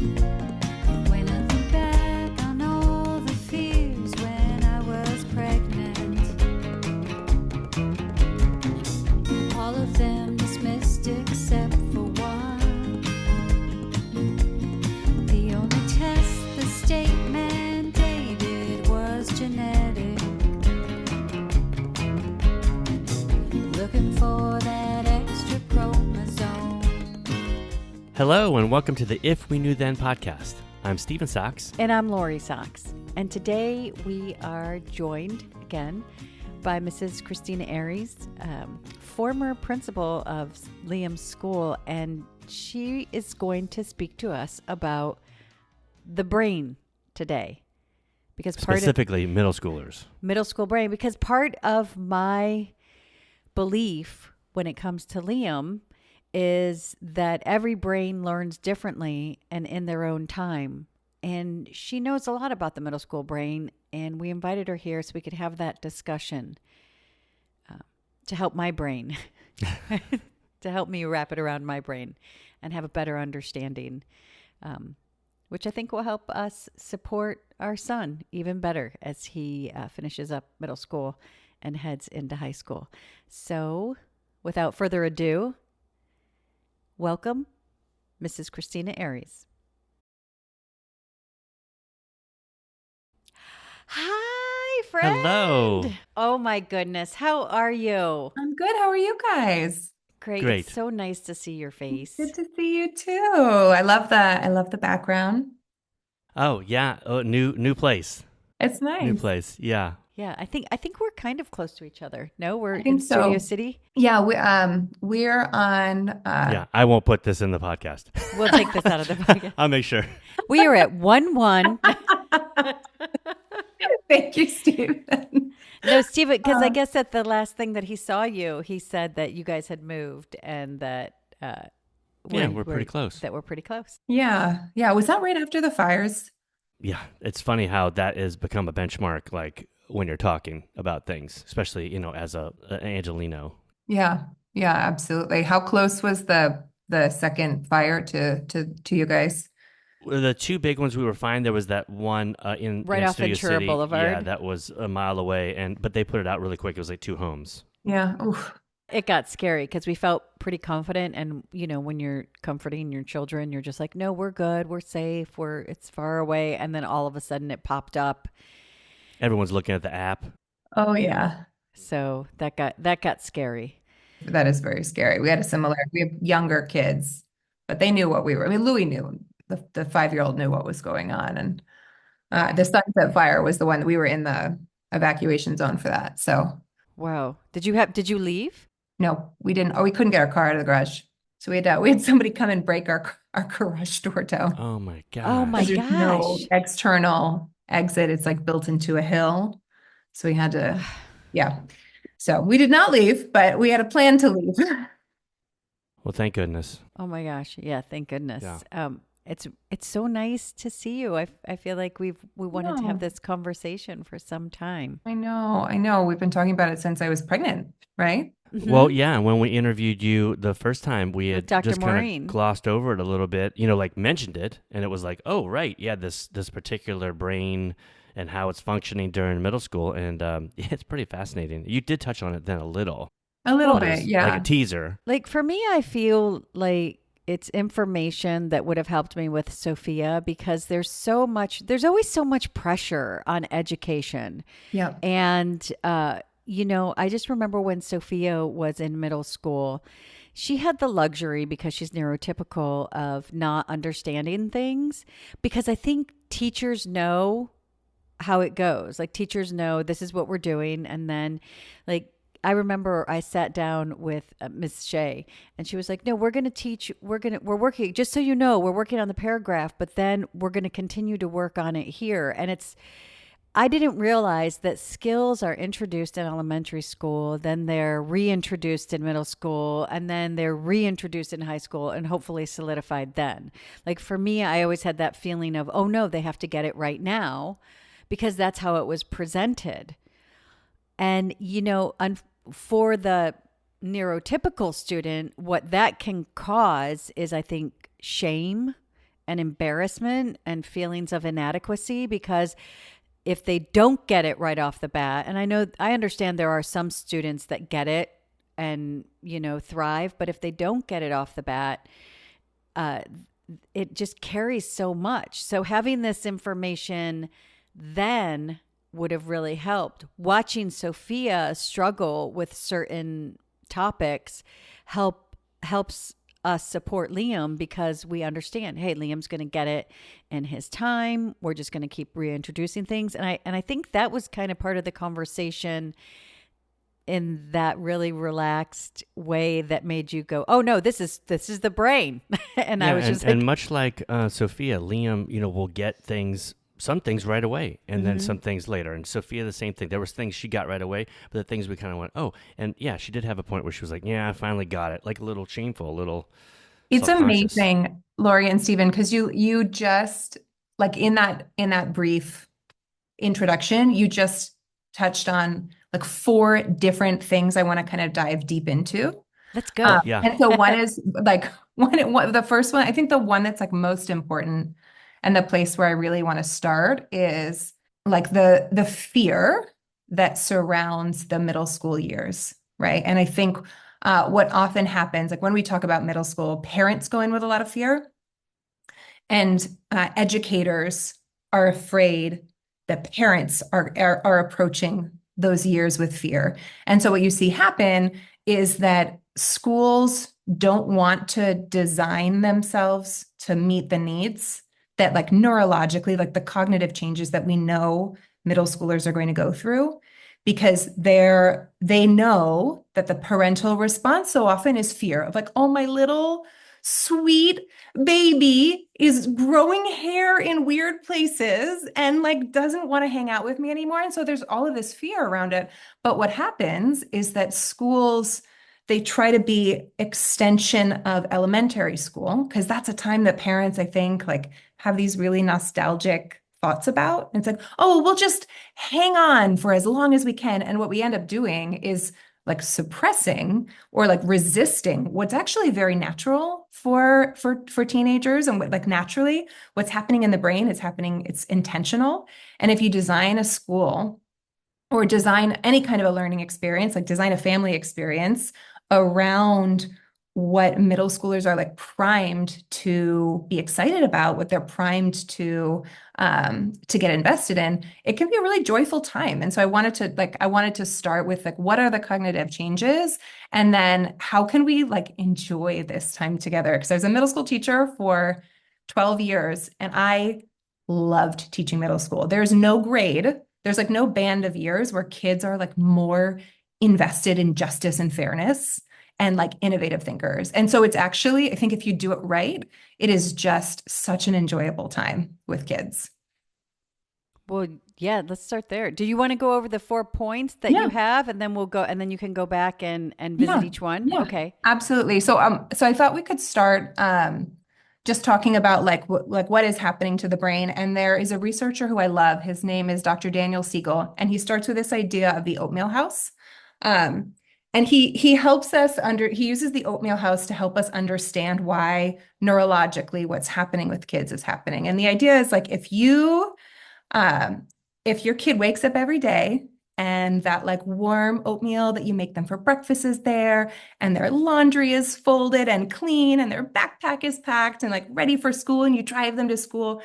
When I think back on all the fears when I was pregnant, all of them dismissed except for one. The only test the state mandated was genetic. Looking for that extra chromosome. Hello and welcome to the If We Knew Then podcast. I'm Stephen Sachs. And I'm Lori Sachs. And today we are joined again by Mrs. Christina Aries, former principal of Liam's school. And she is going to speak to us about the brain today. Because Specifically middle schoolers. Middle school brain. Because part of my belief when it comes to Liam is that every brain learns differently and in their own time. And she knows a lot about the middle school brain, and we invited her here so we could have that discussion to help my brain, to help me wrap it around my brain and have a better understanding, which I think will help us support our son even better as he finishes up middle school and heads into high school. So without further ado, welcome, Mrs. Christina Aries. Hi, friend. Hello. Oh, my goodness. How are you? I'm good. How are you guys? Great. Great. It's so nice to see your face. Good to see you too. I love the background. Oh, yeah. Oh, new place. It's nice. New place. Yeah. Yeah, I think we're kind of close to each other. No, we're I think in Studio so. City. Yeah, we're on Yeah. I won't put this in the podcast. We'll take this out of the podcast. I'll make sure. We are at 1-1. Thank you, Stephen. No, Steven, because I guess at the last thing that he saw you, he said that you guys had moved and that We're pretty close. That we're pretty close. Yeah. Was that right after the fires? Yeah. It's funny how that has become a benchmark, like when you're talking about things, especially, as an Angelino. Yeah, absolutely. How close was the second fire to you guys? Well, the two big ones we were fine. There was that one in Off Studio Ventura City. Boulevard. Yeah, that was a mile away, but they put it out really quick. It was like two homes. Yeah. Oof. It got scary because we felt pretty confident. And, when you're comforting your children, you're just like, no, we're good. We're safe. It's far away. And then all of a sudden it popped up. Everyone's looking at the app. Oh yeah. So that got scary. That is very scary. We have younger kids, but they knew what we were. I mean, Louis knew. The 5-year-old knew what was going on, and the Sunset Fire was the one that we were in the evacuation zone for that. So, Wow. Did you leave? no, we didn't. Oh, we couldn't get our car out of the garage, so we had somebody come and break our garage door down. Oh my god. Oh my There's no gosh. external exit. It's like built into a hill, so we had to. Yeah. So we did not leave, but we had a plan to leave. Well, thank goodness. Oh my gosh. Yeah. Thank goodness. Yeah. It's so nice to see you. I feel like we wanted to No. have this conversation for some time. I know. We've been talking about it since I was pregnant, right? Well, yeah. When we interviewed you the first time, we had With Dr. just kind Maureen. of glossed over it a little bit, like mentioned it, and it was like, oh, right, yeah, this particular brain and how it's functioning during middle school, and yeah, it's pretty fascinating. You did touch on it then a little. A little But bit, it's yeah. like a teaser. Like for me, I feel like it's information that would have helped me with Sophia because there's always so much pressure on education. Yeah. And, I just remember when Sophia was in middle school, she had the luxury because she's neurotypical of not understanding things because I think teachers know how it goes. Like teachers know this is what we're doing. And then like, I remember I sat down with Ms. Shea and she was like, no, we're working, just so you know, we're working on the paragraph, but then we're going to continue to work on it here. And I didn't realize that skills are introduced in elementary school, then they're reintroduced in middle school, and then they're reintroduced in high school and hopefully solidified then. Like for me, I always had that feeling of, oh no, they have to get it right now because that's how it was presented. And, for the neurotypical student, what that can cause is, I think, shame and embarrassment and feelings of inadequacy, because if they don't get it right off the bat, and I understand there are some students that get it and, thrive, but if they don't get it off the bat, uh, it just carries so much. So having this information then would have really helped. Watching Sophia struggle with certain topics helps us support Liam, because we understand, hey, Liam's going to get it in his time. We're just going to keep reintroducing things. And I think that was kind of part of the conversation in that really relaxed way that made you go, oh no, this is the brain. And I was just like, and much like Sophia, Liam, will get some things right away, and then some things later. And Sophia, the same thing. There was things she got right away, but the things we kind of went, oh, and yeah, she did have a point where she was like, yeah, I finally got it. Like a little shameful, a little It's self-conscious. amazing, Lori and Stephen, because you just like in that brief introduction, you just touched on like 4 different things I want to kind of dive deep into. let's go. Yeah. And so one is like the first one, I think the one that's like most important and the place where I really want to start is like the fear that surrounds the middle school years, right? And I think what often happens, like when we talk about middle school, parents go in with a lot of fear, and educators are afraid that parents are approaching those years with fear. And so what you see happen is that schools don't want to design themselves to meet the needs that, like, neurologically, like the cognitive changes that we know middle schoolers are going to go through, because they know that the parental response so often is fear of like, oh, my little sweet baby is growing hair in weird places and like doesn't want to hang out with me anymore. And so there's all of this fear around it. But what happens is that schools, they try to be extension of elementary school, because that's a time that parents, I think, like have these really nostalgic thoughts about. And it's like, oh, we'll just hang on for as long as we can. And what we end up doing is like suppressing or like resisting what's actually very natural for teenagers. And like naturally what's happening in the brain is happening, it's intentional. And if you design a school or design any kind of a learning experience, like design a family experience around what middle schoolers are like primed to be excited about, what they're primed to get invested in, it can be a really joyful time. And so I wanted to start with like, what are the cognitive changes? And then how can we like enjoy this time together? Because I was a middle school teacher for 12 years and I loved teaching middle school. There's no grade, there's like no band of years where kids are like more invested in justice and fairness and like innovative thinkers. And so it's actually, I think if you do it right, it is just such an enjoyable time with kids. Well, yeah, let's start there. Do you want to go over the 4 points that you have, and then we'll go, and then you can go back and visit each one? Yeah, okay. absolutely. So I thought we could start just talking about like what is happening to the brain. And there is a researcher who I love. His name is Dr. Daniel Siegel, and he starts with this idea of the oatmeal house. And he helps us he uses the oatmeal house to help us understand why neurologically what's happening with kids is happening. And the idea is like, if your kid wakes up every day and that like warm oatmeal that you make them for breakfast is there, and their laundry is folded and clean, and their backpack is packed and like ready for school, and you drive them to school,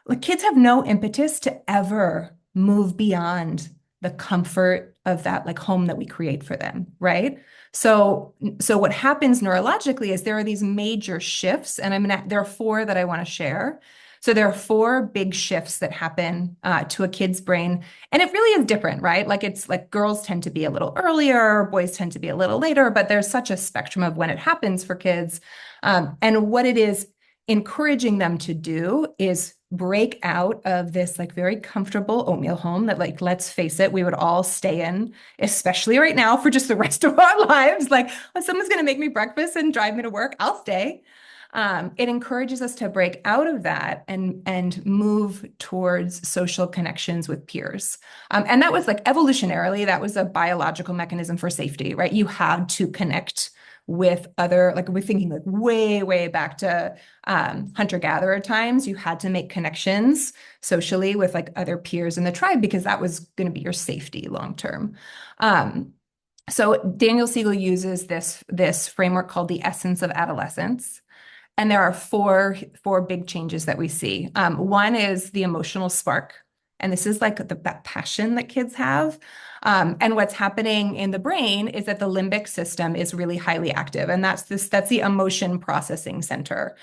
like kids have no impetus to ever move beyond the comfort of that like home that we create for them, right? So what happens neurologically is there are these major shifts, and there are 4 that I want to share. So there are 4 big shifts that happen to a kid's brain, and it really is different, right? Like it's like girls tend to be a little earlier, boys tend to be a little later, but there's such a spectrum of when it happens for kids. And what it is encouraging them to do is break out of this like very comfortable oatmeal home that, like, let's face it, we would all stay in, especially right now, for just the rest of our lives. Like, oh, someone's going to make me breakfast and drive me to work, I'll stay. It encourages us to break out of that and move towards social connections with peers. And that was like evolutionarily, that was a biological mechanism for safety, right? You had to connect with other, like we're thinking like way, way back to hunter-gatherer times, you had to make connections socially with like other peers in the tribe because that was going to be your safety long term. So Daniel Siegel uses this framework called the essence of adolescence. And there are four big changes that we see. One is the emotional spark. And this is like that passion that kids have. And what's happening in the brain is that the limbic system is really highly active. And that's the emotion processing center.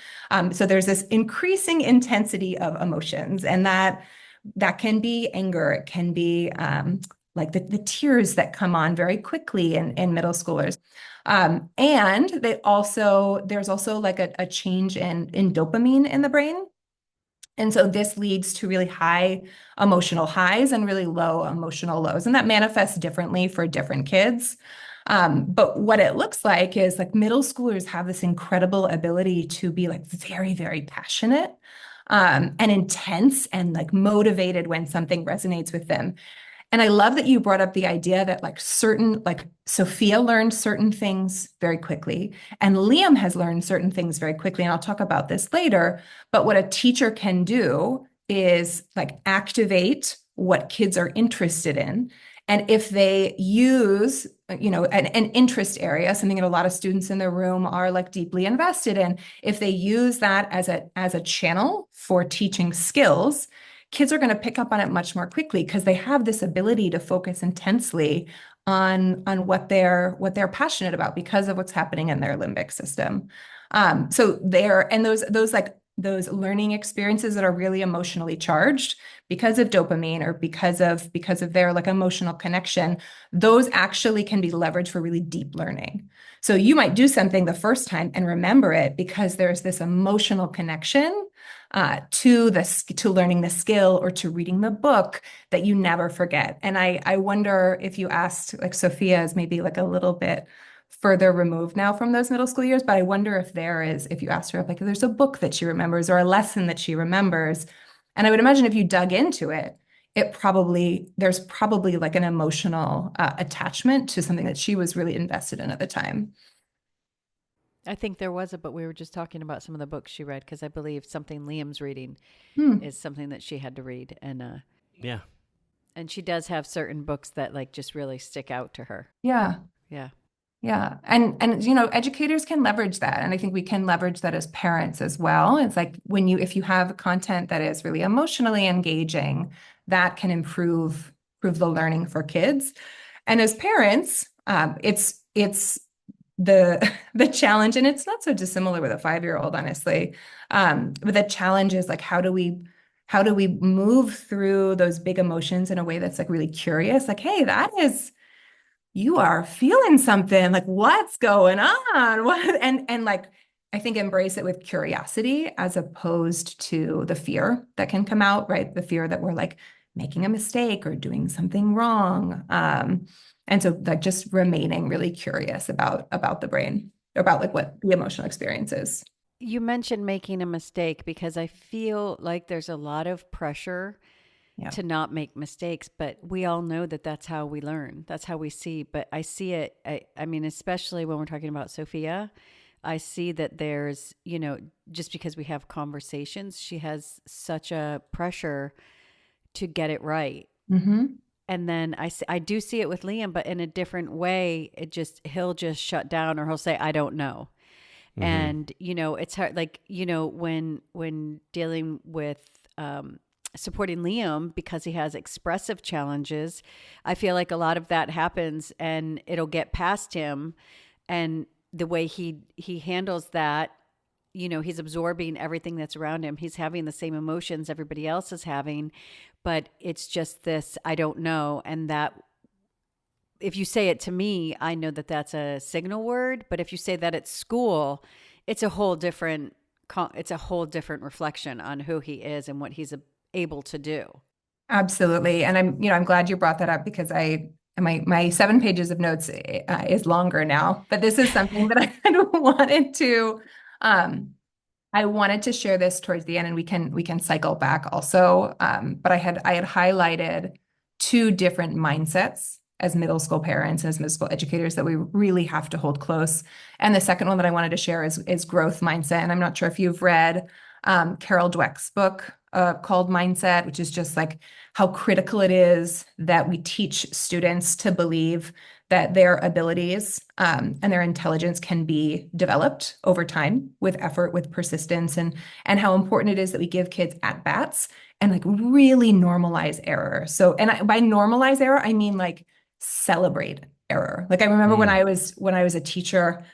So there's this increasing intensity of emotions, and that can be anger. It can be like the tears that come on very quickly in middle schoolers. And there's also like a change in dopamine in the brain. And so this leads to really high emotional highs and really low emotional lows. And that manifests differently for different kids. But what it looks like is like middle schoolers have this incredible ability to be like very, very passionate and intense and like motivated when something resonates with them. And I love that you brought up the idea that like Sophia learned certain things very quickly, and Liam has learned certain things very quickly. And I'll talk about this later. But what a teacher can do is like activate what kids are interested in. And if they use, an interest area, something that a lot of students in the room are like deeply invested in, if they use that as a channel for teaching skills, kids are going to pick up on it much more quickly because they have this ability to focus intensely on what they're passionate about because of what's happening in their limbic system. So those learning experiences that are really emotionally charged because of dopamine or because of their like emotional connection, those actually can be leveraged for really deep learning. So you might do something the first time and remember it because there's this emotional connection to learning the skill or to reading the book that you never forget. And I wonder if you asked, like Sophia is maybe like a little bit further removed now from those middle school years, but I wonder if you asked her if like there's a book that she remembers or a lesson that she remembers. And I would imagine if you dug into it, there's probably like an emotional attachment to something that she was really invested in at the time. I think there was but we were just talking about some of the books she read because I believe something Liam's reading Hmm. is something that she had to read, Yeah. and she does have certain books that like just really stick out to her. Yeah. Yeah. Yeah. And educators can leverage that. And I think we can leverage that as parents as well. It's like if you have content that is really emotionally engaging, that can improve the learning for kids. And as parents, it's the challenge, and it's not so dissimilar with a 5-year-old, honestly. But the challenge is like how do we move through those big emotions in a way that's like really curious? Like, hey, you are feeling something, like what's going on? What and like I think embrace it with curiosity as opposed to the fear that can come out, right? The fear that we're like making a mistake or doing something wrong. And so like just remaining really curious about the brain, about like what the emotional experience is. You mentioned making a mistake because I feel like there's a lot of pressure Yeah. to not make mistakes, but we all know that that's how we learn. That's how we see. But I see it, I mean, especially when we're talking about Sophia, I see that there's, just because we have conversations, she has such a pressure to get it right. Mm-hmm. And then I do see it with Liam, but in a different way. He'll just shut down or he'll say, I don't know. Mm-hmm. And, it's hard, like, when dealing with, supporting Liam because he has expressive challenges, I feel like a lot of that happens and it'll get past him. And the way he handles that, he's absorbing everything that's around him. He's having the same emotions everybody else is having, but it's just this, I don't know. And that if you say it to me, I know that that's a signal word, but if you say that at school, it's a whole different reflection on who he is and what he's able to do. Absolutely. And I'm glad you brought that up because my 7 pages of notes is longer now, but this is something that I kind of I wanted to share this towards the end, and we can cycle back also. But I had highlighted 2 different mindsets as middle school parents, as middle school educators that we really have to hold close. And the second one that I wanted to share is growth mindset. And I'm not sure if you've read Carol Dweck's book called Mindset, which is just like how critical it is that we teach students to believe that their abilities and their intelligence can be developed over time with effort, with persistence, and how important it is that we give kids at bats and like really normalize error. So, by normalize error, I mean like celebrate error. Like I remember when I was a teacher,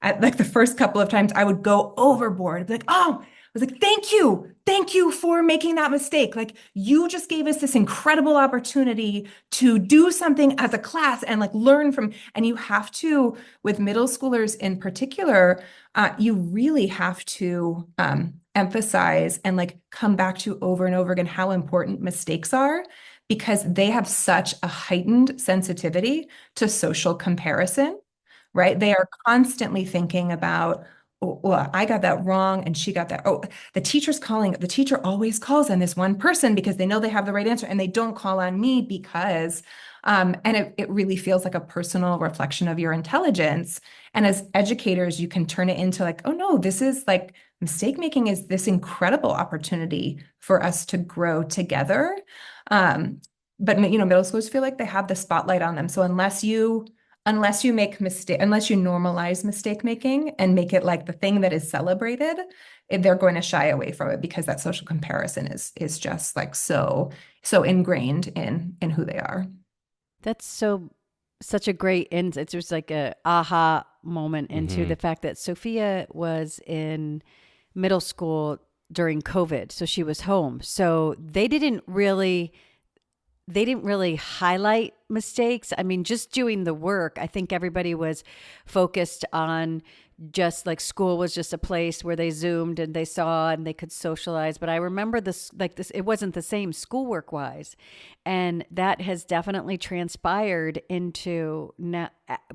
at like the first couple of times I would go overboard, be like, oh, I was like, thank you for making that mistake. Like you just gave us this incredible opportunity to do something as a class and like learn from, and you have to, with middle schoolers in particular, you really have to emphasize and like come back to over and over again how important mistakes are, because they have such a heightened sensitivity to social comparison, right? They are constantly thinking about, oh, well, I got that wrong and she got that. Oh, the teacher always calls on this one person because they know they have the right answer and they don't call on me because, and it really feels like a personal reflection of your intelligence. And as educators, you can turn it into like, oh no, this is like mistake making is this incredible opportunity for us to grow together. But middle schools feel like they have the spotlight on them. So unless you normalize mistake making and make it like the thing that is celebrated, they're going to shy away from it because that social comparison is just like so ingrained in who they are. That's such a great insight. It's just like a aha moment into the fact that Sophia was in middle school during COVID, so she was home. So they didn't really highlight mistakes. I mean, just doing the work, I think everybody was focused on just like school was just a place where they Zoomed and they saw and they could socialize. But I remember this, it wasn't the same schoolwork wise. And that has definitely transpired into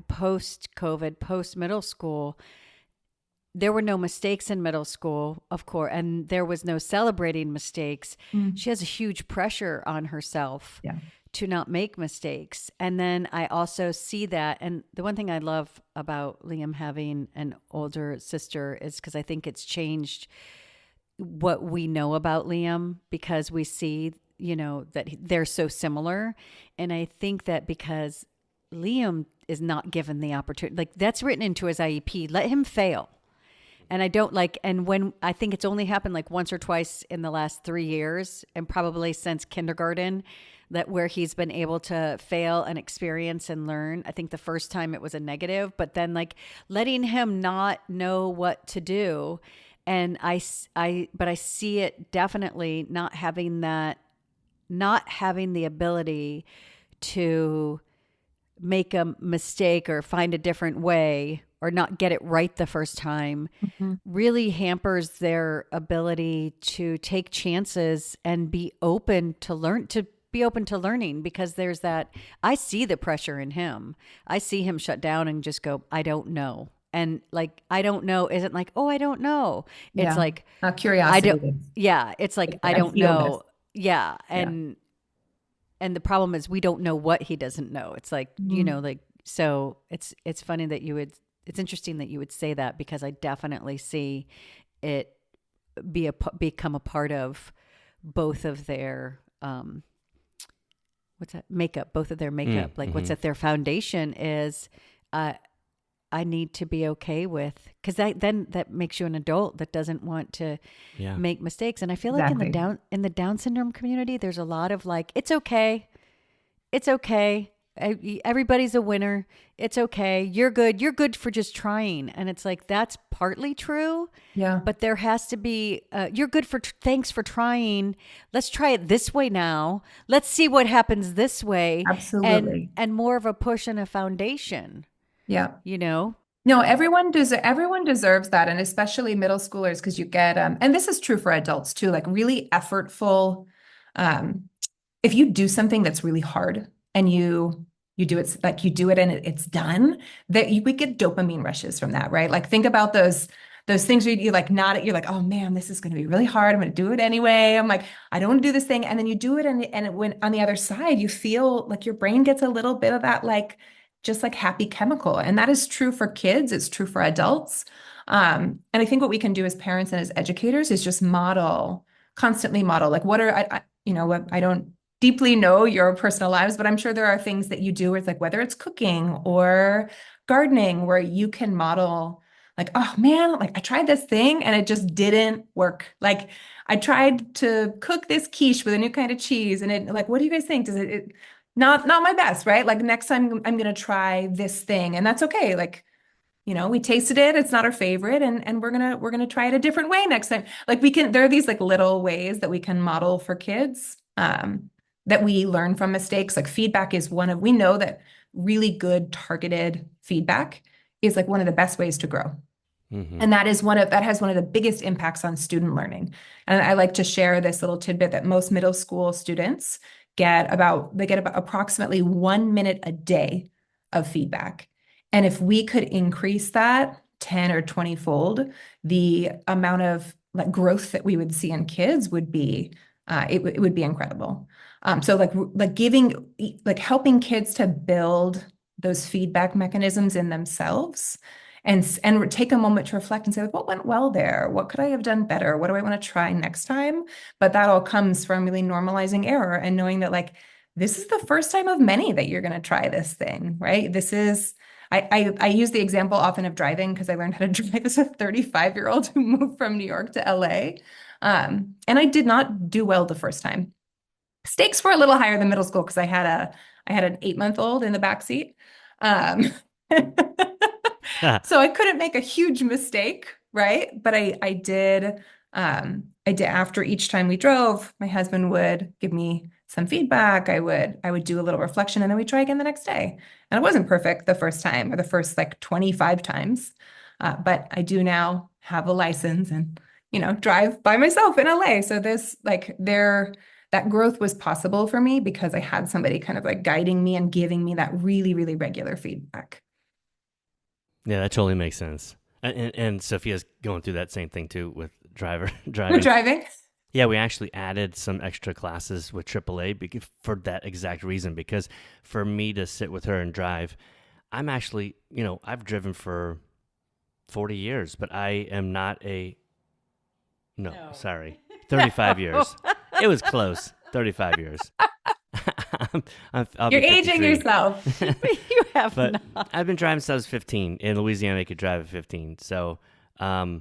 post-COVID, post-middle school. There were no mistakes in middle school, of course, and there was no celebrating mistakes. She has a huge pressure on herself to not make mistakes. And then I also see that. And the one thing I love about Liam having an older sister is because I think it's changed what we know about Liam, because we see, that they're so similar. And I think that because Liam is not given the opportunity, like that's written into his IEP, let him fail. And I don't and when I think it's only happened like once or twice in the last 3 years, and probably since kindergarten, that where he's been able to fail and experience and learn. I think the first time it was a negative, but then like letting him not know what to do. And but I see it definitely not having the ability to make a mistake or find a different way or not get it right the first time really hampers their ability to take chances and be open to learning, because there's that, I see the pressure in him. I see him shut down and just go, I don't know. And like, I don't know isn't like, oh, I don't know. It's like curiosity. It's like, I don't know. Yeah. And the problem is we don't know what he doesn't know. It's like, so it's funny that it's interesting that you would say that, because I definitely see it become a part of both of their, makeup, both of their makeup. What's at their foundation is, I need to be okay with, because that makes you an adult that doesn't want to make mistakes. And I feel like in the Down syndrome community, there's a lot of like, it's okay. Everybody's a winner. It's okay. You're good for just trying. And it's like, that's partly true. Yeah. But there has to be, you're good for, thanks for trying. Let's try it this way now. Let's see what happens this way. Absolutely. And more of a push and a foundation. Yeah. No, everyone deserves that. And especially middle schoolers, because you get, and this is true for adults too, like really effortful. If you do something that's really hard and you do it, like you do it and it's done, we get dopamine rushes from that, right? Like think about those those things where you like nod it, you're like, oh man, this is going to be really hard. I'm going to do it anyway. I'm like, I don't want to do this thing. And then you do it. And when on the other side, you feel like your brain gets a little bit of that, like, just like happy chemical. And that is true for kids. It's true for adults. And I think what we can do as parents and as educators is just constantly model, like what are, I don't deeply know your personal lives, but I'm sure there are things that you do where it's like, whether it's cooking or gardening, where you can model like, oh man, like I tried this thing and it just didn't work. Like I tried to cook this quiche with a new kind of cheese and it like, what do you guys think? Does it not my best, right? Like next time I'm going to try this thing and that's okay. Like, we tasted it, it's not our favorite, and we're gonna try it a different way next time. Like there are these like little ways that we can model for kids, that we learn from mistakes. Like feedback is we know that really good targeted feedback is like one of the best ways to grow. And that has one of the biggest impacts on student learning. And I like to share this little tidbit that most middle school students get about approximately 1 minute a day of feedback. And if we could increase that 10 or 20 fold, the amount of like growth that we would see in kids would be, it would be incredible. So like helping kids to build those feedback mechanisms in themselves and take a moment to reflect and say, like, what went well there? What could I have done better? What do I want to try next time? But that all comes from really normalizing error and knowing that like, this is the first time of many that you're going to try this thing, right? I use the example often of driving because I learned how to drive as a 35-year-old who moved from New York to LA. And I did not do well the first time. Stakes were a little higher than middle school because I had an 8-month-old in the backseat. So I couldn't make a huge mistake, right? But I did after each time we drove, my husband would give me some feedback. I would do a little reflection and then we'd try again the next day. And it wasn't perfect the first time or the first like 25 times. But I do now have a license and, drive by myself in LA. So that growth was possible for me because I had somebody kind of like guiding me and giving me that really, really regular feedback. Yeah, that totally makes sense. And Sophia's going through that same thing too with driving. We're driving. Yeah, we actually added some extra classes with AAA for that exact reason. Because for me to sit with her and drive, I'm actually, I've driven for 40 years, but I am not sorry, 35 years. It was close, 35 years. You're aging yourself. You have but not. I've been driving since I was 15. In Louisiana, you could drive at 15. So I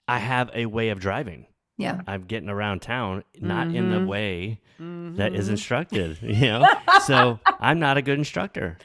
have a way of driving. Yeah. I'm getting around town, not in the way that is instructed, So I'm not a good instructor.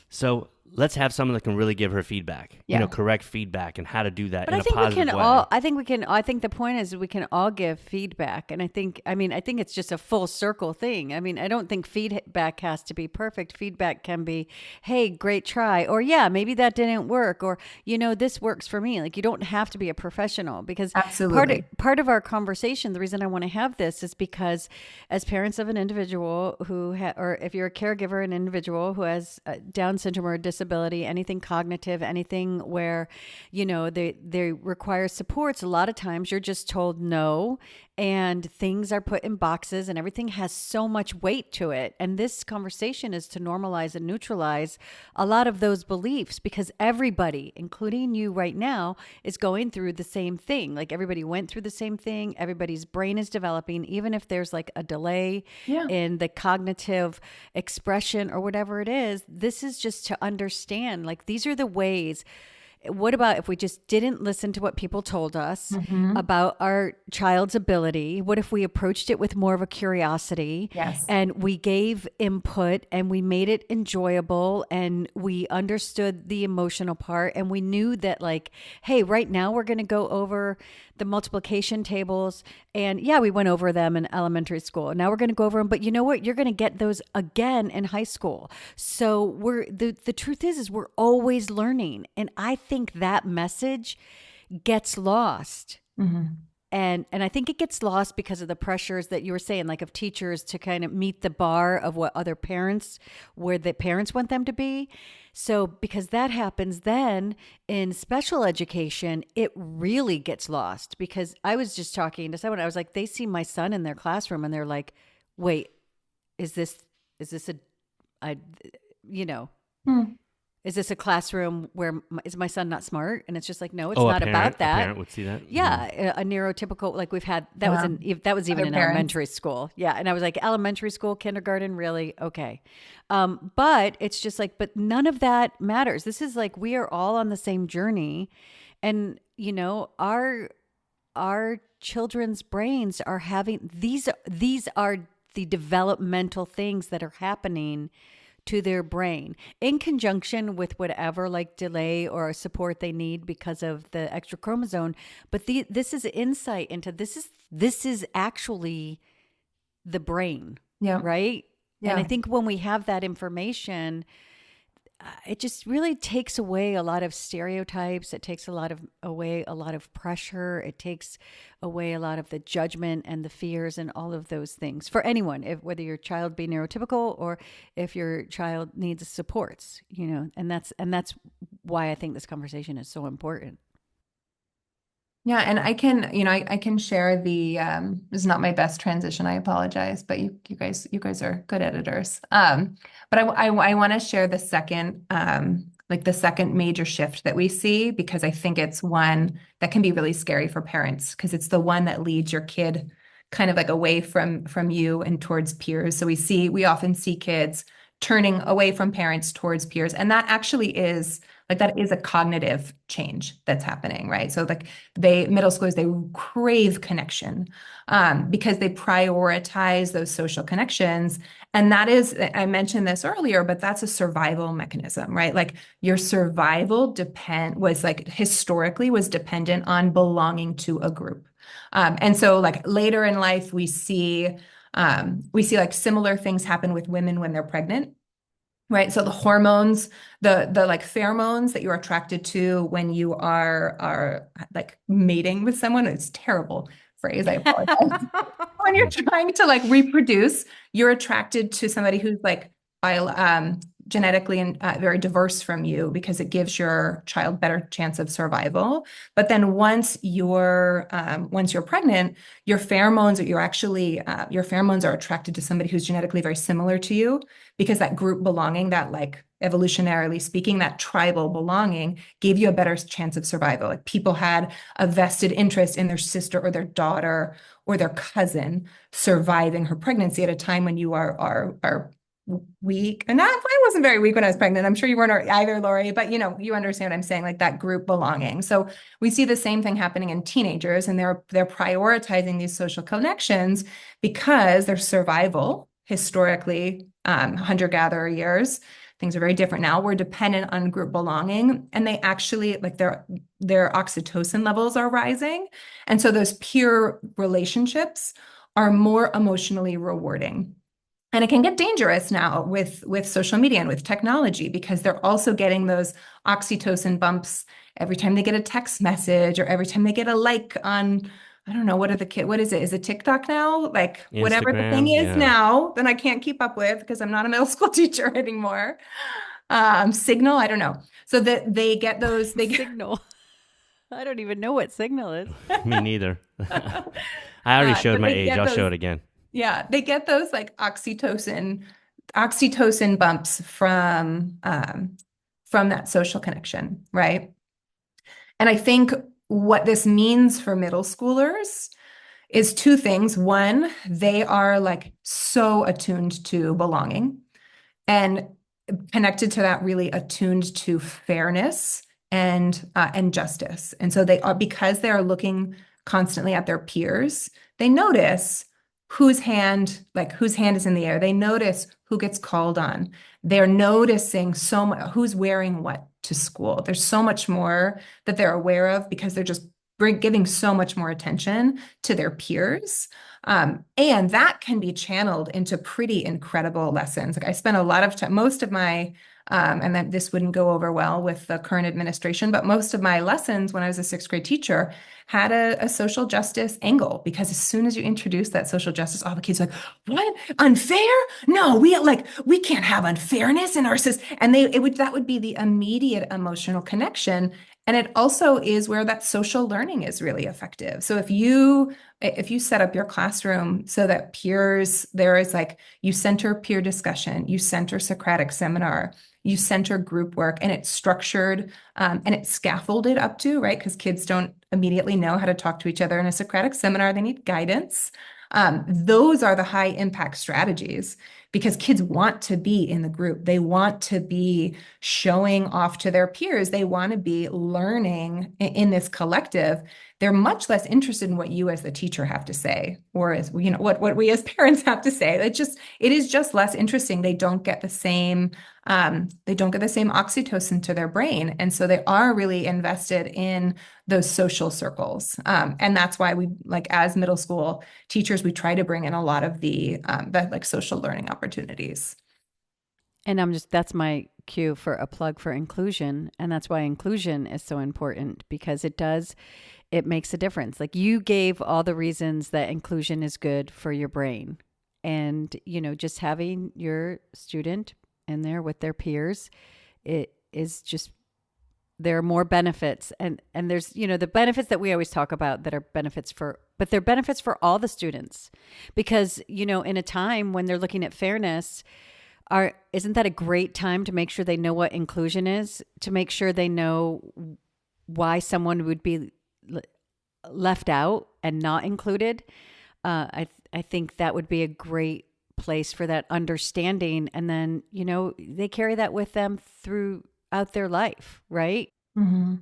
So let's have someone that can really give her feedback, correct feedback and how to do that in a positive way. I think the point is we can all give feedback. And I think it's just a full circle thing. I mean, I don't think feedback has to be perfect. Feedback can be, hey, great try. Or yeah, maybe that didn't work. Or, this works for me. Like you don't have to be a professional because absolutely part of our conversation, the reason I want to have this is because as parents of an individual or if you're a caregiver, an individual who has Down syndrome or a disability, anything cognitive, anything where, they require supports. A lot of times you're just told no and things are put in boxes and everything has so much weight to it. And this conversation is to normalize and neutralize a lot of those beliefs because everybody, including you right now, is going through the same thing. Like everybody went through the same thing. Everybody's brain is developing, even if there's like a delay in the cognitive expression or whatever it is. This is just to understand, like, these are the ways. What about if we just didn't listen to what people told us about our child's ability? What if we approached it with more of a curiosity? Yes. And we gave input and we made it enjoyable and we understood the emotional part and we knew that like, hey, right now we're going to go over the multiplication tables. And yeah, we went over them in elementary school. Now we're going to go over them. But you know what? You're going to get those again in high school. So the truth is we're always learning. And I think that message gets lost. And I think it gets lost because of the pressures that you were saying, like of teachers to kind of meet the bar of what other parents, where the parents want them to be. So because that happens, then in special education, it really gets lost. Because I was just talking to someone, I was like, they see my son in their classroom and they're like, wait, is this a I you know Hmm. is this a classroom where is my son not smart? And it's just like, no, it's Oh, not about a that. parent would see that. Yeah, a neurotypical, like we've had that was that was even Other in parents. elementary school. Yeah, and I was like, elementary school, kindergarten, really? Okay. But it's just like, but none of that matters. This is like we are all on the same journey, and our children's brains are having these are the developmental things that are happening to their brain in conjunction with whatever like delay or support they need because of the extra chromosome. But this is insight into this is actually the brain, Yeah. right? And I Yeah. think when we have that information, it just really takes away a lot of stereotypes. It takes away a lot of pressure. It takes away a lot of the judgment and the fears and all of those things for anyone, whether your child be neurotypical or if your child needs supports, and that's why I think this conversation is so important. Yeah, and I can share this is not my best transition. I apologize, but you guys are good editors. But I want to share the second like the second major shift that we see because I think it's one that can be really scary for parents because it's the one that leads your kid kind of like away from you and towards peers. So we often see kids turning away from parents towards peers, and that is a cognitive change that's happening, right? So like middle schoolers, they crave connection because they prioritize those social connections. And that is, I mentioned this earlier, but that's a survival mechanism, right? Like your survival historically was dependent on belonging to a group. And so like later in life, we see like similar things happen with women when they're pregnant. Right. So the hormones, the like pheromones that you're attracted to when you are like mating with someone, it's a terrible phrase. I apologize. When you're trying to like reproduce, you're attracted to somebody who's like genetically and very diverse from you because it gives your child better chance of survival. But then once you're pregnant, your pheromones are attracted to somebody who's genetically very similar to you because that group belonging, that like evolutionarily speaking, that tribal belonging gave you a better chance of survival. Like people had a vested interest in their sister or their daughter or their cousin surviving her pregnancy at a time when you are weak. And I wasn't very weak when I was pregnant. I'm sure you weren't either, Lori, but you understand what I'm saying, like that group belonging. So we see the same thing happening in teenagers, and they're prioritizing these social connections because their survival historically, hunter-gatherer years, things are very different now. We're dependent on group belonging, and they actually like their oxytocin levels are rising. And so those peer relationships are more emotionally rewarding. And it can get dangerous now with social media and with technology because they're also getting those oxytocin bumps every time they get a text message or every time they get a like on, I don't know, what is it? Is it TikTok now? Like whatever the thing Instagram, is yeah. now, then I can't keep up with because I'm not a middle school teacher anymore. Signal, I don't know. So that they get those, Signal. I don't even know what Signal is. Me neither. I already showed but my they age. get I'll show those, it again. yeah, they get those like oxytocin bumps from that social connection, right? And I think what this means for middle schoolers is two things. One, they are like so attuned to belonging and connected to that, really attuned to fairness and justice. And so they are, because they are looking constantly at their peers, they notice whose hand is in the air. They notice who gets called on. They're noticing so much who's wearing what to school. There's so much more that they're aware of because they're just giving so much more attention to their peers. And that can be channeled into pretty incredible lessons. Like I spent a lot of time, most of my, and that this wouldn't go over well with the current administration, but most of my lessons when I was a sixth grade teacher had a social justice angle, because as soon as you introduce that social justice, all the kids are like, what? Unfair? No, we can't have unfairness in our system. And that would be the immediate emotional connection. And it also is where that social learning is really effective. So if you set up your classroom so that peers, there is like, you center peer discussion, you center Socratic seminar, you center group work, and it's structured and it's scaffolded up to, right? Because kids don't immediately know how to talk to each other in a Socratic seminar. They need guidance. Those are the high impact strategies, because kids want to be in the group. They want to be showing off to their peers. They want to be learning in this collective. They're much less interested in what you as the teacher have to say, or as what we as parents have to say. It is just less interesting. They don't get the same oxytocin to their brain, and so they are really invested in those social circles. And that's why we, like, as middle school teachers, we try to bring in a lot of the like social learning opportunities. And that's my cue for a plug for inclusion. And that's why inclusion is so important, because it makes a difference. Like, you gave all the reasons that inclusion is good for your brain. And, just having your student in there with their peers, it is just, there are more benefits. And there's, the benefits that we always talk about that are benefits but they're benefits for all the students. Because, in a time when they're looking at fairness, isn't that a great time to make sure they know what inclusion is, to make sure they know why someone would be left out and not included? I think that would be a great place for that understanding. And then, they carry that with them throughout their life, right? Mm-hmm.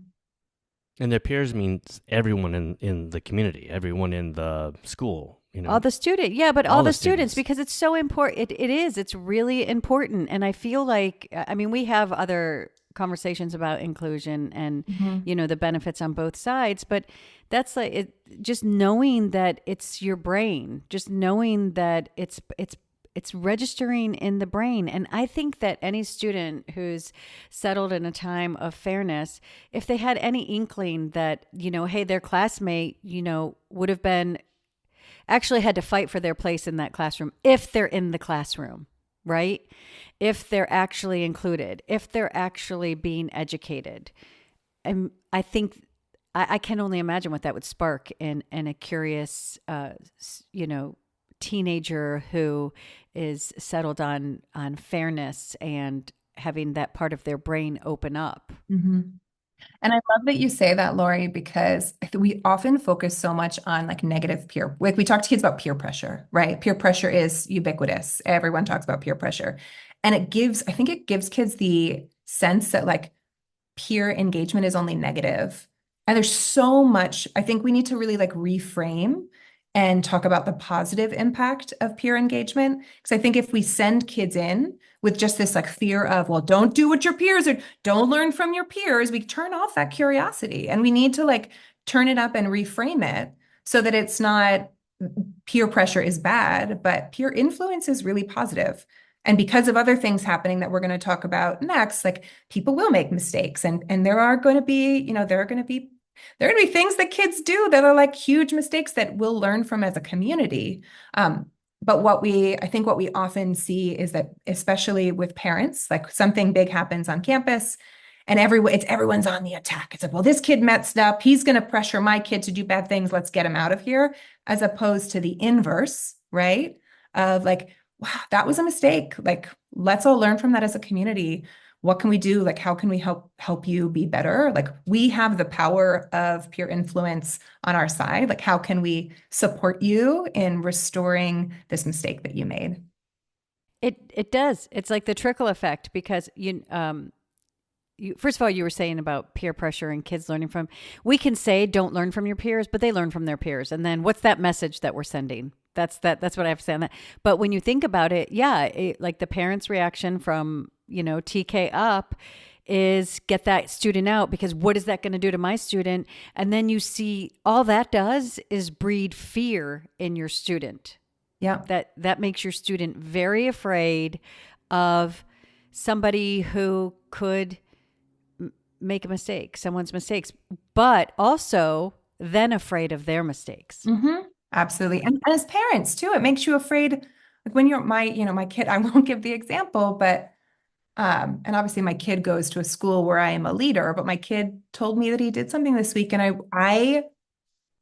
And their peers means everyone in the community, everyone in the school. All the students. Yeah, but all the students, because it's so important. It is. It's really important. And I feel like, we have other conversations about inclusion and, the benefits on both sides, but that's like it, just knowing that it's your brain, just knowing that it's registering in the brain. And I think that any student who's settled in a time of fairness, if they had any inkling that, hey, their classmate, would have been actually had to fight for their place in that classroom, if they're in the classroom, right? If they're actually included, if they're actually being educated. And I think I can only imagine what that would spark in a curious, teenager who is settled on fairness and having that part of their brain open up. Mm-hmm. And I love that you say that, Lori, because we often focus so much on like negative peer. Like, we talk to kids about peer pressure, right? Peer pressure is ubiquitous. Everyone talks about peer pressure. And I think it gives kids the sense that like peer engagement is only negative. And there's so much, I think we need to really like reframe and talk about the positive impact of peer engagement. Because I think if we send kids in with just this like fear of, well, don't do what your peers are, don't learn from your peers, we turn off that curiosity. And we need to like turn it up and reframe it so that it's not peer pressure is bad, but peer influence is really positive. And because of other things happening that we're going to talk about next, like, people will make mistakes, and there are going to be, there are going to be things that kids do that are like huge mistakes that we'll learn from as a community. But I think what we often see is that, especially with parents, like something big happens on campus and everyone's on the attack. It's like, well, this kid messed up. He's going to pressure my kid to do bad things. Let's get him out of here. As opposed to the inverse, right? Of like, wow, that was a mistake. Like, let's all learn from that as a community. What can we do? Like, how can we help you be better? Like, we have the power of peer influence on our side. Like, how can we support you in restoring this mistake that you made? It does. It's like the trickle effect, because first of all, you were saying about peer pressure and kids learning from. We can say don't learn from your peers, but they learn from their peers. And then what's that message that we're sending? That's what I have to say on that. But when you think about it, yeah, like the parents' reaction from TK up is get that student out, because what is that going to do to my student? And then you see all that does is breed fear in your student. Yeah. That makes your student very afraid of somebody who could make a mistake, someone's mistakes, but also then afraid of their mistakes. Absolutely. And as parents too, it makes you afraid. Like when you're my kid, I won't give the example, but and obviously my kid goes to a school where I am a leader, but my kid told me that he did something this week and I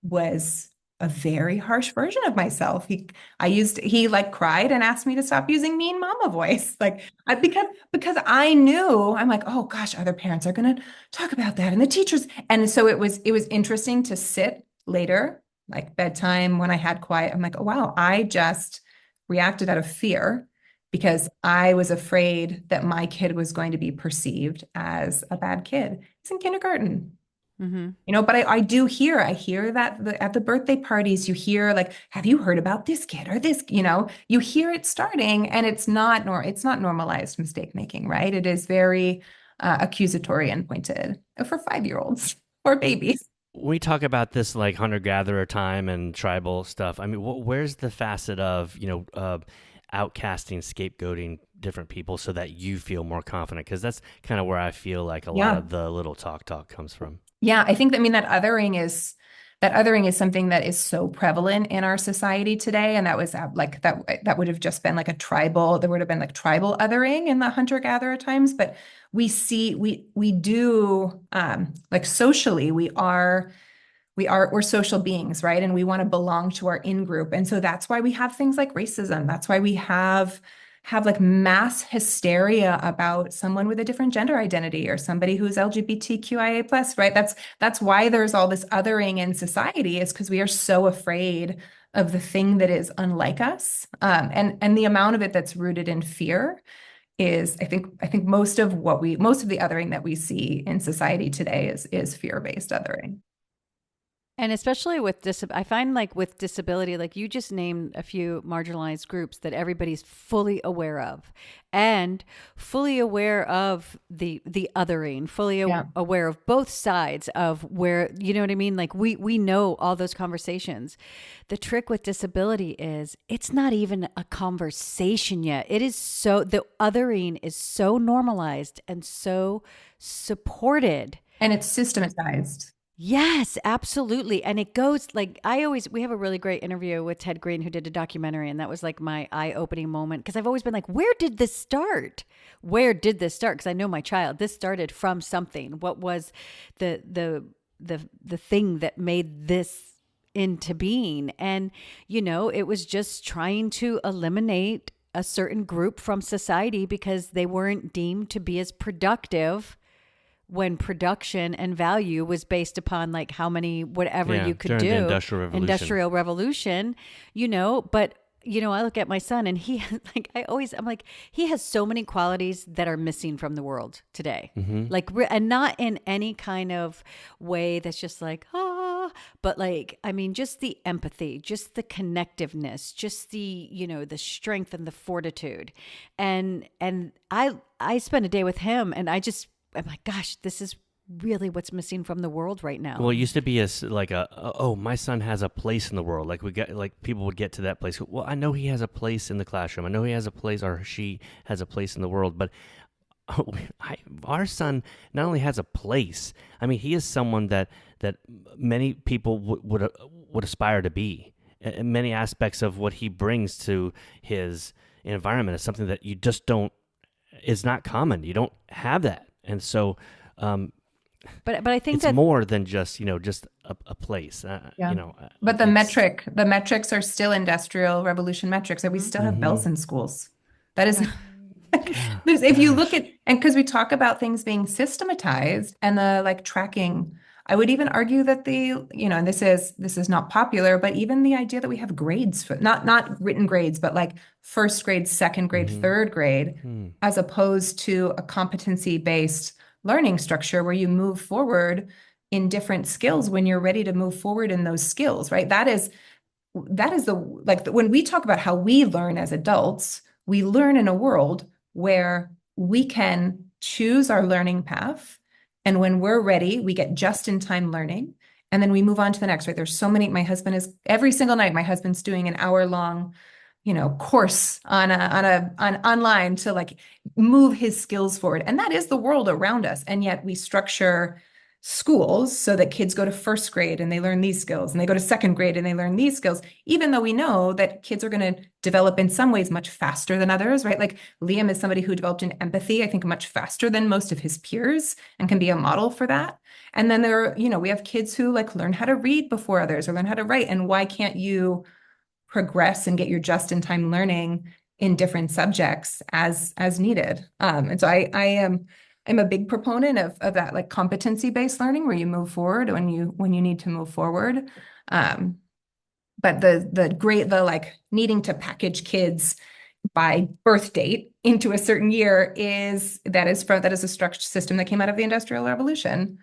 was a very harsh version of myself. He like cried and asked me to stop using mean mama voice. Like because I knew, I'm like, oh gosh, other parents are gonna talk about that and the teachers. And so it was interesting to sit later, like bedtime when I had quiet. I'm like, oh wow, I just reacted out of fear because I was afraid that my kid was going to be perceived as a bad kid. He's in kindergarten. But I hear that at the birthday parties, you hear like, have you heard about this kid or this, you hear it starting and it's not normalized mistake making, right? It is very accusatory and pointed for 5-year-olds or babies. We talk about this like hunter-gatherer time and tribal stuff. I mean, where's the facet of, outcasting, scapegoating different people so that you feel more confident? Because that's kind of where I feel like a lot of the little talk comes from. Yeah, I think that that othering is something that is so prevalent in our society today. And that was like that would have just been like there would have been like tribal othering in the hunter-gatherer times. But we do like socially, we're social beings, right? And we want to belong to our in-group. And so that's why we have things like racism. That's why we have like mass hysteria about someone with a different gender identity or somebody who's LGBTQIA plus, right? That's why there's all this othering in society, is because we are so afraid of the thing that is unlike us. And the amount of it that's rooted in fear is, I think most of the othering that we see in society today is fear-based othering. And especially with I find like with disability, like you just named a few marginalized groups that everybody's fully aware of, and fully aware of the othering, fully aware of both sides of where, you know what I mean? Like we know all those conversations. The trick with disability is it's not even a conversation yet. The othering is so normalized and so supported. And it's systematized. Yes, absolutely. And it goes like we have a really great interview with Ted Green, who did a documentary. And that was like my eye-opening moment. Cause I've always been like, where did this start? Where did this start? Cause I know my child, this started from something. What was the thing that made this into being? And, it was just trying to eliminate a certain group from society because they weren't deemed to be as productive when production and value was based upon like how many, whatever you could do. The Industrial Revolution. But I look at my son and he I'm like, he has so many qualities that are missing from the world today. Like, and not in any kind of way that's just like, but like, I mean, just the empathy, just the connectiveness, just the, the strength and the fortitude. And I spent a day with him and I'm like, gosh, this is really what's missing from the world right now. Well, it used to be my son has a place in the world. Like people would get to that place. Well, I know he has a place in the classroom. I know he has a place, or she has a place in the world. But our son not only has a place. I mean, he is someone that many people would aspire to be. And many aspects of what he brings to his environment is something that you just don't. Is not common. You don't have that. And so, but I think it's more than just a place. But the metrics are still Industrial Revolution metrics. That we still have bells in schools. That is, if you look at, and because we talk about things being systematized and the like tracking, I would even argue that and this is not popular, but even the idea that we have grades for not written grades, but like first grade, second grade, third grade, as opposed to a competency-based learning structure where you move forward in different skills when you're ready to move forward in those skills, right? That is when we talk about how we learn as adults, we learn in a world where we can choose our learning path. And when we're ready, we get just-in-time learning. And then we move on to the next, right? There's so many, every single night, my husband's doing an hour-long, course on online to like move his skills forward. And that is the world around us. And yet we structure schools so that kids go to first grade and they learn these skills, and they go to second grade and they learn these skills, even though we know that kids are going to develop in some ways much faster than others, right? Like Liam is somebody who developed in empathy, I think, much faster than most of his peers, and can be a model for that. And then we have kids who like learn how to read before others or learn how to write. And why can't you progress and get your just-in-time learning in different subjects as needed? And so I'm a big proponent of that, like competency-based learning, where you move forward when you need to move forward. But the like needing to package kids by birth date into a certain year that is a structured system that came out of the Industrial Revolution.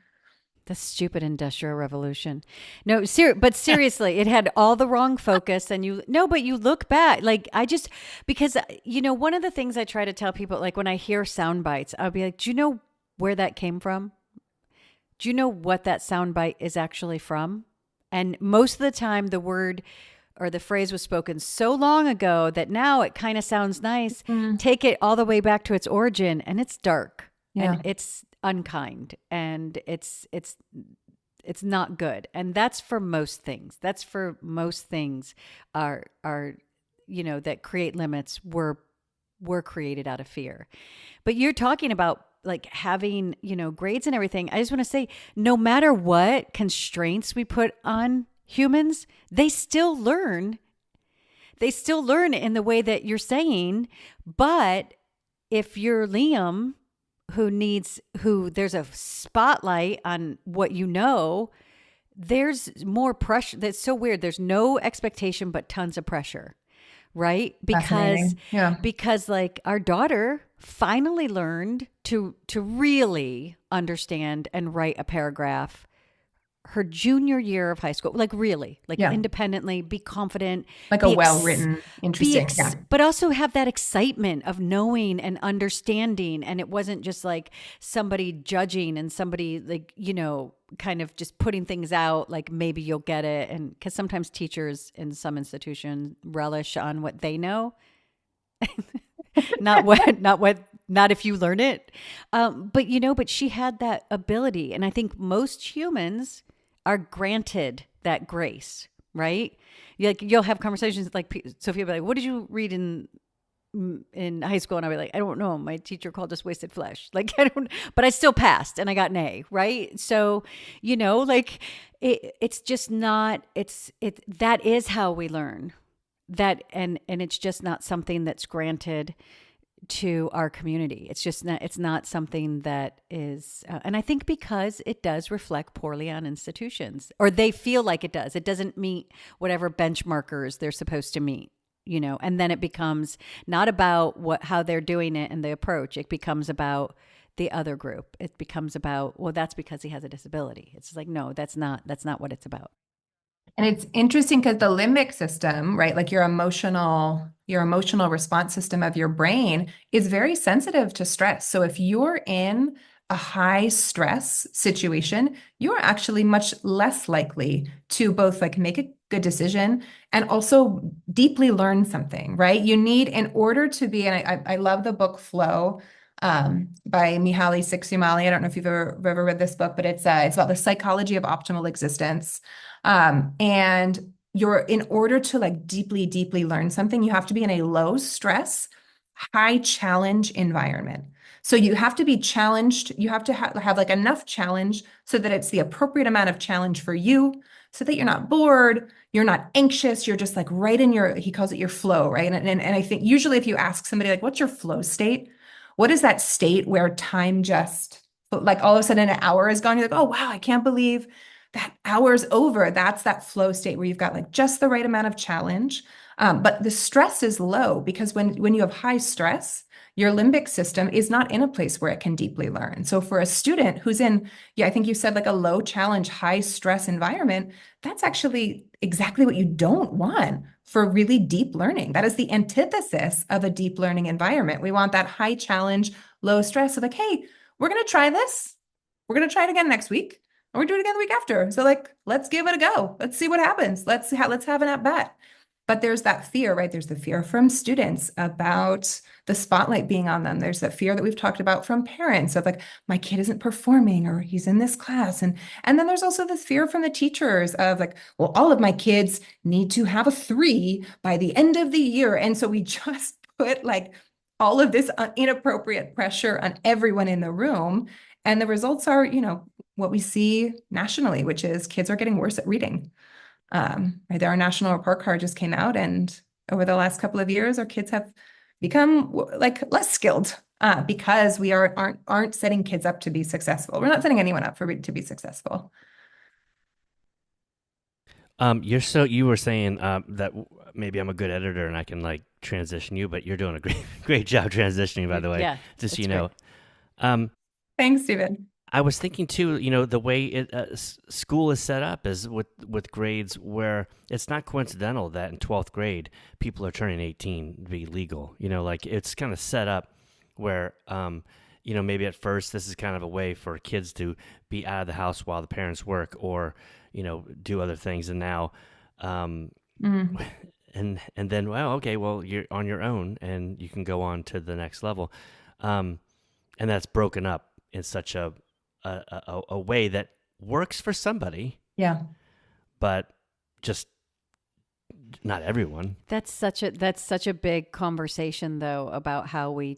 The stupid Industrial Revolution. No, but seriously, it had all the wrong focus. And but you look back, like because, one of the things I try to tell people, like when I hear sound bites, I'll be like, do you know where that came from? Do you know what that sound bite is actually from? And most of the time the word or the phrase was spoken so long ago that now it kind of sounds nice. Take it all the way back to its origin, and it's dark. Yeah. And it's unkind, and it's not good. And that's for most things. Are that create limits were created out of fear. But you're talking about like having, grades and everything. I just want to say, no matter what constraints we put on humans, they still learn. They still learn in the way that you're saying. But if you're Liam, who there's a spotlight on what there's more pressure. That's so weird. There's no expectation, but tons of pressure, right? Because like our daughter finally learned to really understand and write a paragraph her junior year of high school, like really, like independently, be confident, like a well-written, interesting, but also have that excitement of knowing and understanding. And it wasn't just like somebody judging and somebody like, kind of just putting things out, like maybe you'll get it. And because sometimes teachers in some institutions relish on what they know, not if you learn it. But she had that ability. And I think most humans are granted that grace, right? You'll have conversations like Sophia will be like, what did you read in high school? And I'll be like, I don't know. My teacher called us wasted flesh. Like, I don't, but I still passed and I got an A, right? So, like it's just not, that is how we learn that. And it's just not something that's granted to our community. It's not something that is, and I think because it does reflect poorly on institutions, or they feel like it does. It doesn't meet whatever benchmarkers they're supposed to meet, and then it becomes not about how they're doing it and the approach. It becomes about the other group. It becomes about, well, that's because he has a disability. It's like, no, that's not what it's about. And it's interesting because the limbic system, right, like your emotional response system of your brain is very sensitive to stress. So if you're in a high stress situation, you're actually much less likely to both like make a good decision and also deeply learn something, right? You need, in order to be, and I love the book Flow by Mihaly Csikszentmihalyi. I don't know if you've ever read this book, but it's about the psychology of optimal existence. And in order to like deeply, deeply learn something, you have to be in a low stress, high challenge environment. So you have to be challenged. You have to have like enough challenge so that it's the appropriate amount of challenge for you, so that you're not bored, you're not anxious, you're just like right in he calls it your flow, right? And I think usually if you ask somebody like, what's your flow state? What is that state where time just, like all of a sudden an hour is gone? You're like, oh, wow, I can't believe that hour's over. That's that flow state where you've got like just the right amount of challenge. But the stress is low because when you have high stress, your limbic system is not in a place where it can deeply learn. So for a student who's in, I think you said like a low challenge, high stress environment, that's actually exactly what you don't want for really deep learning. That is the antithesis of a deep learning environment. We want that high challenge, low stress. So like, hey, we're going to try this. We're going to try it again next week. And we're doing it again the week after. So like, let's give it a go. Let's see what happens. Let's have an at bat. But there's that fear, right? There's the fear from students about the spotlight being on them. There's that fear that we've talked about from parents of like, my kid isn't performing or he's in this class. And then there's also this fear from the teachers of like, well, all of my kids need to have a 3 by the end of the year. And so we just put like all of this inappropriate pressure on everyone in the room. And the results are, what we see nationally, which is kids are getting worse at reading. Right, our national report card just came out, and over the last couple of years, our kids have become like less skilled because we aren't setting kids up to be successful. We're not setting anyone up to be successful. You were saying that maybe I'm a good editor and I can like transition you, but you're doing a great job transitioning, by the way. Yeah, just so you that's know. Thanks, Stephen. I was thinking too, the way school is set up is with grades where it's not coincidental that in 12th grade people are turning 18 to be legal. Like it's kind of set up where, maybe at first this is kind of a way for kids to be out of the house while the parents work or, do other things. And now, and then, well, okay, well, you're on your own and you can go on to the next level. And that's broken up in such a way that works for somebody. Yeah. But just not everyone. That's such a big conversation though about how we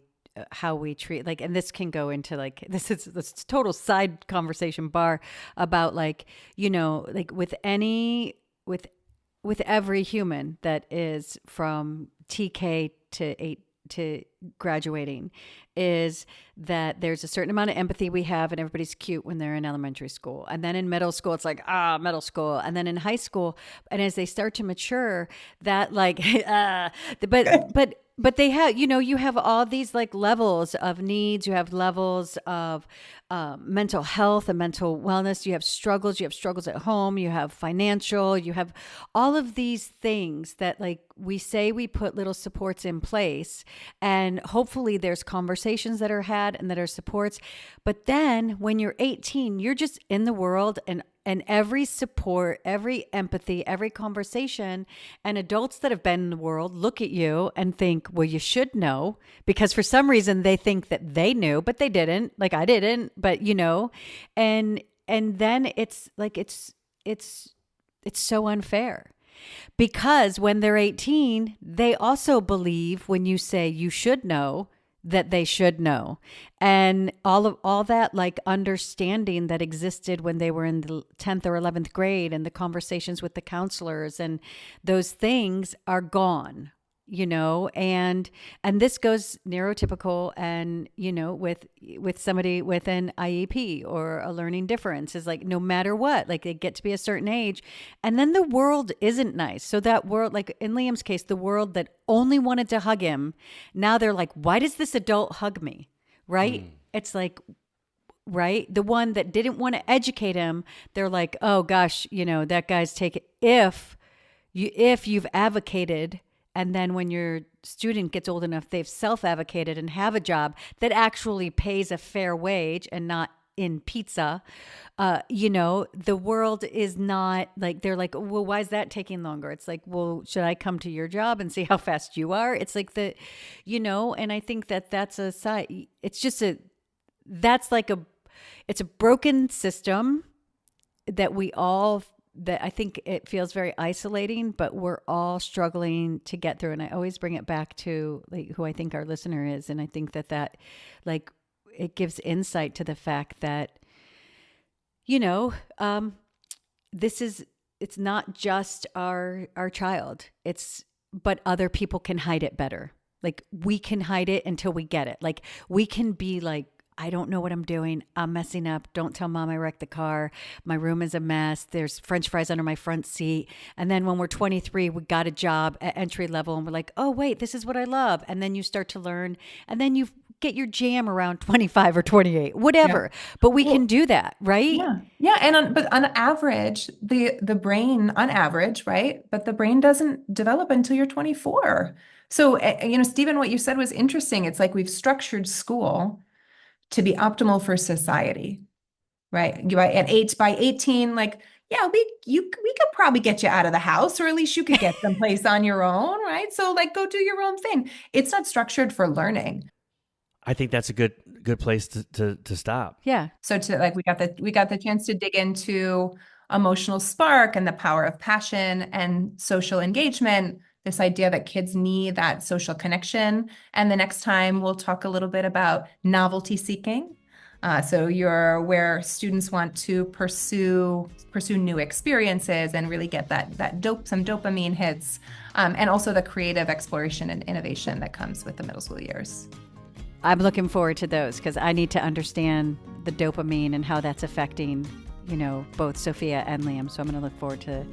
treat like, and this can go into like this total side conversation bar about like, like with every human that is from TK to graduating, is that there's a certain amount of empathy we have and everybody's cute when they're in elementary school. And then in middle school, it's like, middle school. And then in high school, and as they start to mature, that like, but they have, you have all these like levels of needs. You have levels of mental health and mental wellness. You have struggles at home. You have financial, you have all of these things that like we say we put little supports in place, and hopefully there's conversations that are had and that are supports. But then when you're 18, you're just in the world, and every support, every empathy, every conversation, and adults that have been in the world look at you and think, well, you should know, because for some reason they think that they knew, but they didn't. Like I didn't, but and then it's like, it's so unfair. Because when they're 18, they also believe when you say you should know, that they should know. And all that like understanding that existed when they were in the 10th or 11th grade and the conversations with the counselors and those things are gone, and this goes neurotypical and, with somebody with an IEP or a learning difference is like, no matter what, like they get to be a certain age and then the world isn't nice. So that world, like in Liam's case, the world that only wanted to hug him, now they're like, why does this adult hug me? Right? It's like, right? The one that didn't want to educate him, they're like, oh gosh, that guy's taking, if you've advocated. And then when your student gets old enough, they've self-advocated and have a job that actually pays a fair wage and not in pizza. The world is not like, they're like, well, why is that taking longer? It's like, well, should I come to your job and see how fast you are? It's like and I think that's a side. It's just it's a broken system that that I think it feels very isolating, but we're all struggling to get through. And I always bring it back to like who I think our listener is. And I think that like it gives insight to the fact that, it's not just our child, but other people can hide it better. Like we can hide it until we get it. Like we can be like, I don't know what I'm doing. I'm messing up. Don't tell mom I wrecked the car. My room is a mess. There's French fries under my front seat. And then when we're 23, we got a job at entry level and we're like, oh, wait, this is what I love. And then you start to learn. And then you get your jam around 25 or 28, whatever. But we can do that, right? Yeah. And but on average, the brain on average, right? But the brain doesn't develop until you're 24. So, Stephen, what you said was interesting. It's like we've structured school to be optimal for society, right? By 18, like, yeah, we could probably get you out of the house, or at least you could get someplace on your own, right? So like go do your own thing. It's not structured for learning. I think that's a good place to stop. Yeah. So we got the chance to dig into emotional spark and the power of passion and social engagement, this idea that kids need that social connection. And the next time we'll talk a little bit about novelty seeking. So you're where students want to pursue new experiences and really get some dopamine hits, and also the creative exploration and innovation that comes with the middle school years. I'm looking forward to those because I need to understand the dopamine and how that's affecting, both Sophia and Liam. So I'm going to look forward to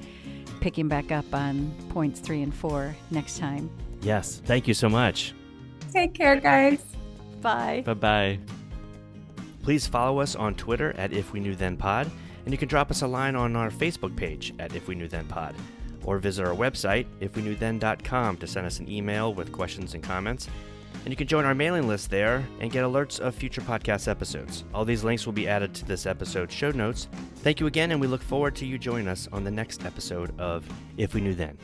picking back up on points 3 and 4 next time. Yes. Thank you so much. Take care, guys. Bye. Bye-bye. Please follow us on Twitter at If We Knew Then Pod, and you can drop us a line on our Facebook page at If We Knew Then Pod, or visit our website, ifweknewthen.com, to send us an email with questions and comments. And you can join our mailing list there and get alerts of future podcast episodes. All these links will be added to this episode's show notes. Thank you again, and we look forward to you joining us on the next episode of If We Knew Then.